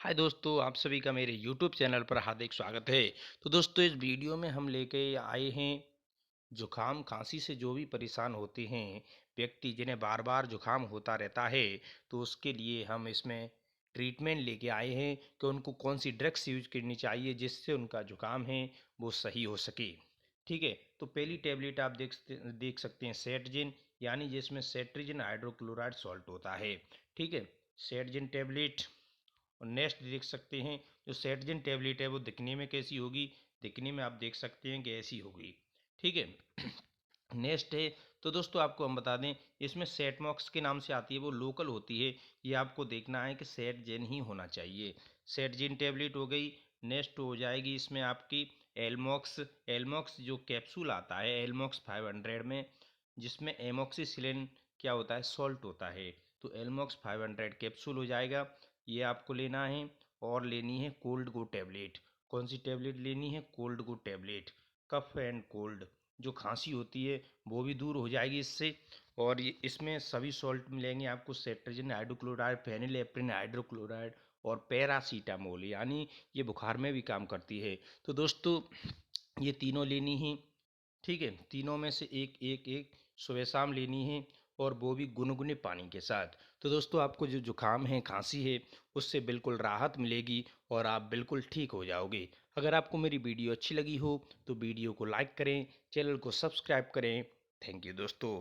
हाय दोस्तों, आप सभी का मेरे YouTube चैनल पर हार्दिक स्वागत है। तो दोस्तों, इस वीडियो में हम लेके आए हैं जुकाम खांसी से जो भी परेशान होते हैं व्यक्ति, जिन्हें बार बार जुकाम होता रहता है, तो उसके लिए हम इसमें ट्रीटमेंट लेके आए हैं कि उनको कौन सी ड्रग्स यूज करनी चाहिए जिससे उनका जुकाम है वो सही हो सके। ठीक है, तो पहली टेबलेट आप देख सकते हैं सेटजिन, यानी जिसमें सेट्रिजिन हाइड्रोक्लोराइड सॉल्ट होता है। ठीक है, सेटजिन टेबलेट। और नेक्स्ट देख सकते हैं जो सेटजिन टेबलेट है वो दिखने में कैसी होगी। दिखने में आप देख सकते हैं कि ऐसी होगी। ठीक है। नेक्स्ट है, तो दोस्तों आपको हम बता दें, इसमें सेटमॉक्स के नाम से आती है, वो लोकल होती है। ये आपको देखना है कि सेटजेन ही होना चाहिए। सेटजिन टेबलेट हो गई। नेक्स्ट हो जाएगी इसमें आपकी एलमॉक्स। एलमॉक्स जो कैप्सूल आता है एलमॉक्स 500 में, जिसमें एमोक्सिसिलिन क्या होता है, सॉल्ट होता है। तो एलमॉक्स 500 कैप्सूल हो जाएगा, ये आपको लेना है। और लेनी है कोल्ड गो टैबलेट। कौन सी टैबलेट लेनी है? Cold go tablet. Cough and cold, जो खांसी होती है वो भी दूर हो जाएगी इससे। और ये इसमें सभी सॉल्ट मिलेंगे आपको, सेट्रिजिन हाइड्रोक्लोराइड, फेनिलेप्रिन हाइड्रोक्लोराइड और पैरासीटामोल, यानी ये बुखार में भी काम करती है। तो दोस्तों, ये तीनों लेनी ही। ठीक है, तीनों में से एक एक एक सुबह शाम लेनी है, और वो भी गुनगुने पानी के साथ। तो दोस्तों, आपको जो जुकाम है, खांसी है, उससे बिल्कुल राहत मिलेगी और आप बिल्कुल ठीक हो जाओगे। अगर आपको मेरी वीडियो अच्छी लगी हो तो वीडियो को लाइक करें, चैनल को सब्सक्राइब करें। थैंक यू दोस्तों।